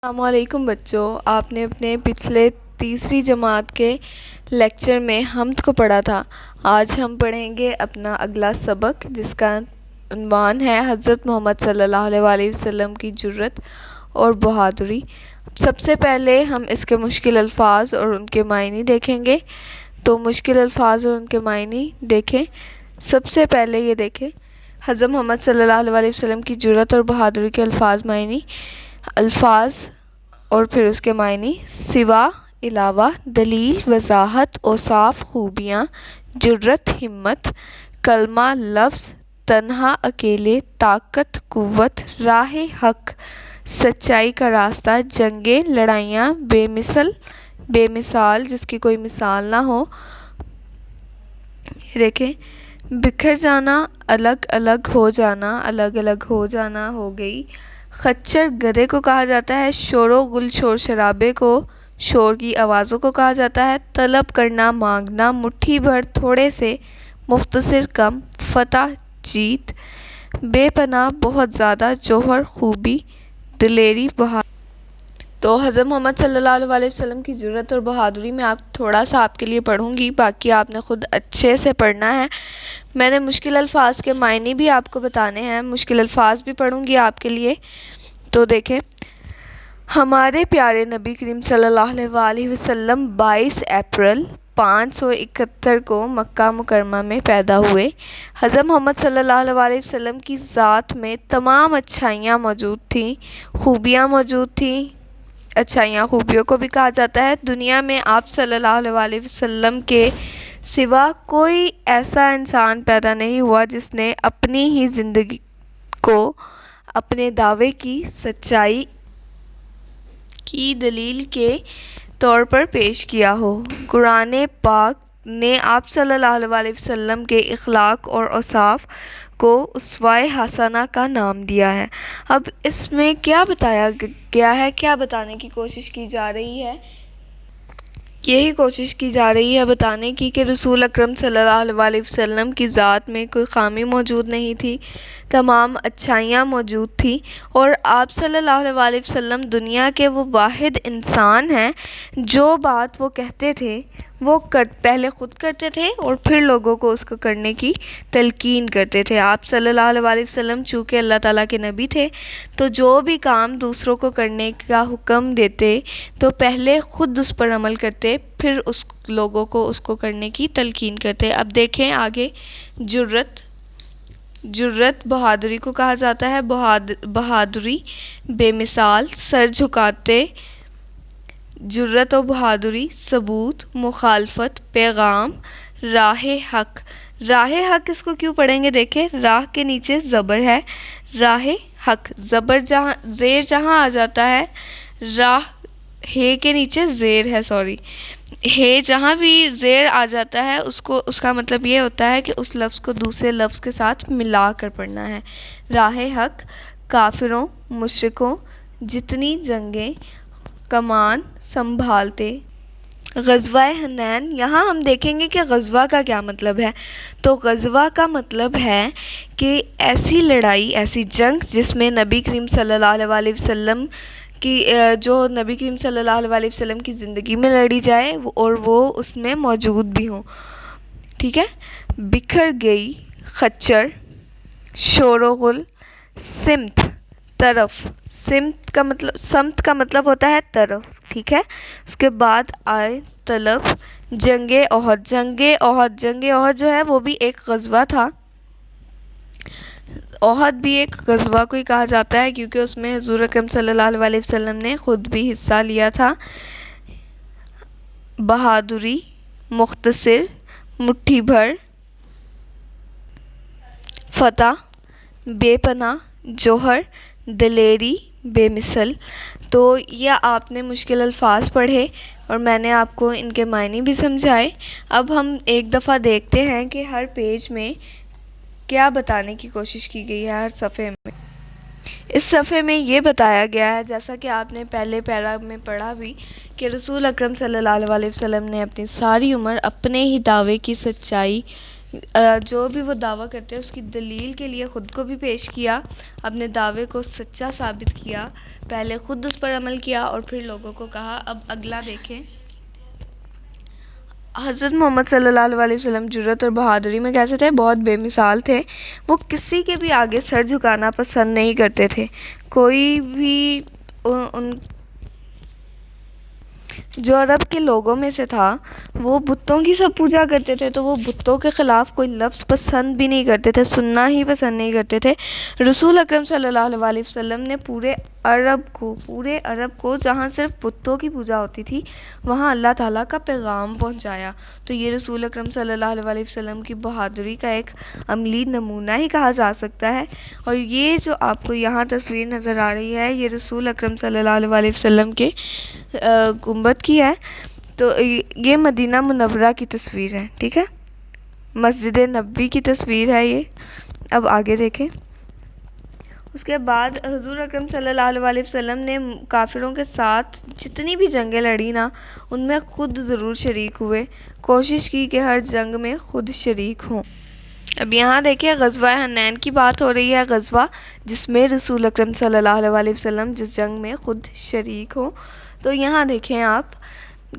अस्सलामुअलैकुम बच्चों, आपने अपने पिछले तीसरी जमात के लेक्चर में हम्द को पढ़ा था। आज हम पढ़ेंगे अपना अगला सबक, जिसका उन्वान है हज़रत मोहम्मद सल्लल्लाहु अलैहि वसल्लम की जुर्रत और बहादुरी। सबसे पहले हम इसके मुश्किल अल्फाज और उनके मायने देखेंगे। तो मुश्किल अल्फाज और उनके मायने देखें। सबसे पहले ये देखें, हज़रत मोहम्मद सल्लल्लाहु अलैहि वसल्लम की जुर्रत और बहादुरी के मायने अल्फाज और फिर उसके मायने सिवा, अलावा, दलील, वजाहत, औसाफ, खूबियाँ, जुर्रत, हिम्मत, कलमा, लफ्ज़, तन्हा, अकेले, ताकत, कुव्वत, राह हक, सच्चाई का रास्ता, जंगे, लड़ाइयाँ, बेमिसाल जिसकी कोई मिसाल ना हो। ये देखें, बिखर जाना, अलग अलग हो जाना हो गई। खच्चर गधे को कहा जाता है। शोरो गुल शोर शराबे को, शोर की आवाज़ों को कहा जाता है। तलब करना, मांगना, मुट्ठी भर, थोड़े से, मुख्तसर, कम, फतह, जीत, बेपनाह, बहुत ज़्यादा, जौहर, खूबी, दिलेरी, बहादुरी। तो हज़रत मोहम्मद सल्लल्लाहु अलैहि वसल्लम की जुर्रत और बहादुरी में आप थोड़ा सा आपके लिए पढ़ूंगी, बाकी आपने ख़ुद अच्छे से पढ़ना है। मैंने मुश्किल अल्फाज के मायने भी आपको बताने हैं, मुश्किल अल्फाज भी पढ़ूंगी आपके लिए। तो देखें, हमारे प्यारे नबी करीम सल्लल्लाहु अलैहि वसल्लम 22 अप्रैल 571 को मक्का मुकरमा में पैदा हुए। हज़रत मोहम्मद सल्लल्लाहु अलैहि वसल्लम की ज़ात में तमाम अच्छाइयाँ मौजूद थीं, खूबियाँ मौजूद थीं। अच्छाइयाँ खूबियों को भी कहा जाता है। दुनिया में आप सल्लल्लाहु अलैहि वसल्लम के सिवा कोई ऐसा इंसान पैदा नहीं हुआ जिसने अपनी ही ज़िंदगी को अपने दावे की सच्चाई की दलील के तौर पर पेश किया हो। कुरान पाक ने आप सल्लल्लाहु अलैहि वसल्लम के इखलाक और औसाफ को उस्वा-ए हसना का नाम दिया है। अब इसमें क्या बताया गया है, क्या बताने की कोशिश की जा रही है, यही कोशिश की जा रही है बताने की कि रसूल अकरम सल्लल्लाहु अलैहि वसल्लम की ज़ात में कोई ख़ामी मौजूद नहीं थी, तमाम अच्छाइयाँ मौजूद थी। और आप सल्लल्लाहु अलैहि वसल्लम दुनिया के वो वाहिद इंसान हैं जो बात वो कहते थे वो पहले ख़ुद करते थे और फिर लोगों को उसको करने की तलकीन करते थे। आप सल्लल्लाहु अलैहि वसल्लम चूँकि अल्लाह ताला के नबी थे, तो जो भी काम दूसरों को करने का हुक्म देते तो पहले ख़ुद उस पर अमल करते, फिर उस लोगों को उसको करने की तलकीन करते। अब देखें आगे, जुर्रत बहादुरी को कहा जाता है। बहादुरी बेमिसाल, सर झुकाते। जुर्रत और बहादुरी सबूत, मुखालफत, पैगाम, राह हक। राह हक इसको क्यों पढ़ेंगे, देखें, राह के नीचे ज़बर है, राह हक, ज़बर ज़ेर जहाँ आ जाता है, राह हे के नीचे ज़ेर है, सॉरी, हे जहाँ भी ज़ेर आ जाता है उसका मतलब ये होता है कि उस लफ्ज़ को दूसरे लफ्ज़ के साथ मिला कर पढ़ना है। राह हक, काफिरों, मुशरिकों, जितनी जंगें, कमान संभालते। ग़ज़वा-ए हुनैन, यहाँ हम देखेंगे कि ग़ज़वा का क्या मतलब है। तो ग़ज़वा का मतलब है कि ऐसी लड़ाई, ऐसी जंग जिसमें नबी करीम सल्लल्लाहु अलैहि वसल्लम की जो नबी करीम सल्लल्लाहु अलैहि वसल्लम की ज़िंदगी में लड़ी जाए और वो उसमें मौजूद भी हों। ठीक है। बिखर गई, खच्चर, शोरगुल, सिमत, तरफ। समत का मतलब होता है तरफ। ठीक है। उसके बाद आए तलब, जंगे ओहद। जंगे ओहद जो है वो भी एक ग़ज़वा था। ओहद भी एक ग़ज़वा को ही कहा जाता है क्योंकि उसमें हुज़ूर अकरम सल्लल्लाहु अलैहि वसल्लम ने ख़ुद भी हिस्सा लिया था। बहादुरी, मुख्तसर, मुट्ठी भर, फतह, बेपनाह, जौहर, दिलेरी, बेमिसल। तो यह आपने मुश्किल अल्फाज पढ़े और मैंने आपको इनके मायने भी समझाए। अब हम एक दफ़ा देखते हैं कि हर पेज में क्या बताने की कोशिश की गई है, हर सफ़े में। इस सफ़े में ये बताया गया है, जैसा कि आपने पहले पैरा में पढ़ा भी, कि रसूल अकरम सल्लल्लाहु अलैहि वसल्लम ने अपनी सारी उम्र अपने ही दावे की सच्चाई, जो भी वो दावा करते हैं उसकी दलील के लिए ख़ुद को भी पेश किया, अपने दावे को सच्चा साबित किया, पहले ख़ुद उस पर अमल किया और फिर लोगों को कहा। अब अगला देखें। हज़रत मोहम्मद सल्लल्लाहु अलैहि वसल्लम जुर्रत और बहादुरी में कैसे थे? बहुत बेमिसाल थे। वो किसी के भी आगे सर झुकाना पसंद नहीं करते थे। कोई भी उन जो अरब के लोगों में से था वो बुतों की सब पूजा करते थे, तो वो बुतों के ख़िलाफ़ कोई लफ्ज़ पसंद भी नहीं करते थे, सुनना ही पसंद नहीं करते थे। रसूल अकरम सल्लल्लाहु अलैहि वसल्लम ने पूरे अरब को जहाँ सिर्फ बुतों की पूजा होती थी वहाँ अल्लाह ताला का पैगाम पहुँचाया। तो ये रसूल अकरम सल्लल्लाहु अलैहि वसल्लम की बहादुरी का एक अमली नमूना ही कहा जा सकता है। और ये जो आपको यहाँ तस्वीर नज़र आ रही है, ये रसूल अकरम सल्लल्लाहु अलैहि वसल्लम के गुंबद की है। तो ये मदीना मुनव्वरा की तस्वीर है, ठीक है, मस्जिद नबवी की तस्वीर है ये। अब आगे देखें। उसके बाद हुज़ूर अकरम सल्लल्लाहु अलैहि वसल्लम ने काफिरों के साथ जितनी भी जंगें लड़ी ना, उनमें ख़ुद ज़रूर शरीक हुए, कोशिश की कि हर जंग में ख़ुद शरीक हों। अब यहाँ देखिए ग़ज़वा हनैन की बात हो रही है, ग़ज़वा जिसमें रसूल अकरम सल्लल्लाहु अलैहि वसल्लम जिस जंग में ख़ुद शरीक हो। तो यहाँ देखें आप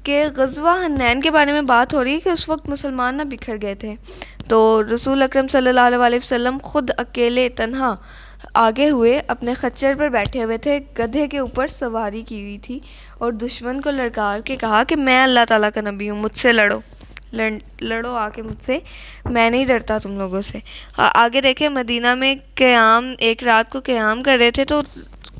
कि ग़ज़वा हनैन के बारे में बात हो रही है कि उस वक्त मुसलमान ना बिखर गए थे। तो रसूल अकरम सल्लल्लाहु अलैहि वसल्लम ख़ुद अकेले तन्हा आगे हुए, अपने खच्चर पर बैठे हुए थे, गधे के ऊपर सवारी की हुई थी और दुश्मन को ललकार के कहा कि मैं अल्लाह ताला का नबी हूँ, मुझसे लड़ो आके मुझसे, मैं नहीं डरता तुम लोगों से। आगे देखें, मदीना में एक रात को क़याम कर रहे थे तो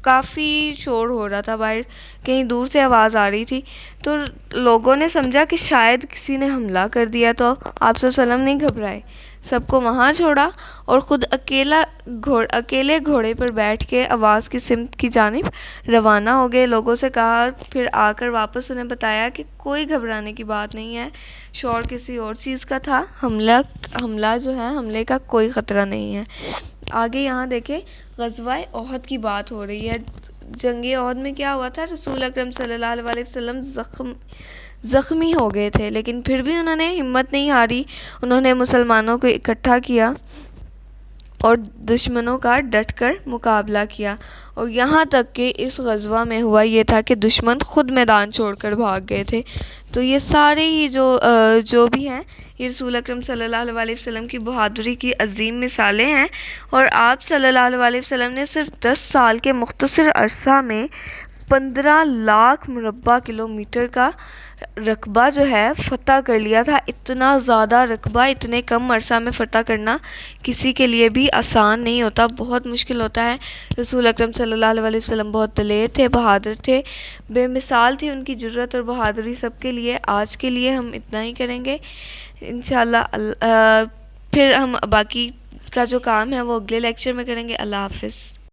काफ़ी शोर हो रहा था बाहर, कहीं दूर से आवाज़ आ रही थी। तो लोगों ने समझा कि शायद किसी ने हमला कर दिया, तो आप सल्लल्लाहु नहीं घबराए, सबको वहाँ छोड़ा और ख़ुद अकेले घोड़े पर बैठ के आवाज़ की सिमत की जानिब रवाना हो गए। लोगों से कहा, फिर आकर वापस उन्हें बताया कि कोई घबराने की बात नहीं है, शोर किसी और चीज़ का था, हमला जो है, हमले का कोई ख़तरा नहीं है। आगे यहाँ देखें, ग़ज़वा ओहद की बात हो रही है। जंग ओहद में क्या हुआ था? रसूल अकरम सल्लल्लाहु अलैहि वसल्लम ज़ख्मी हो गए थे, लेकिन फिर भी उन्होंने हिम्मत नहीं हारी। उन्होंने मुसलमानों को इकट्ठा किया और दुश्मनों का डटकर मुकाबला किया। और यहाँ तक कि इस ग़ज़वा में हुआ ये था कि दुश्मन ख़ुद मैदान छोड़कर भाग गए थे। तो ये सारे ही जो भी हैं, ये रसूल अकरम सल्लल्लाहु अलैहि वसल्लम की बहादुरी की अजीम मिसालें हैं। और आप सल्लल्लाहु अलैहि वसल्लम ने सिर्फ 10 साल के मुख्तसर अरसा में 15 लाख मुरब्बा किलोमीटर का रकबा जो है फ़तह कर लिया था। इतना ज़्यादा रकबा इतने कम अरसा में फ़तह करना किसी के लिए भी आसान नहीं होता, बहुत मुश्किल होता है। रसूल अकरम सल्लल्लाहु अलैहि वसल्लम बहुत दलेर थे, बहादुर थे, बेमिसाल थी उनकी जुर्रत और बहादुरी सबके लिए। आज के लिए हम इतना ही करेंगे इंशाअल्लाह। फिर हम बाकी का जो काम है वो अगले लेक्चर में करेंगे। अल्लाह हाफ़िज़।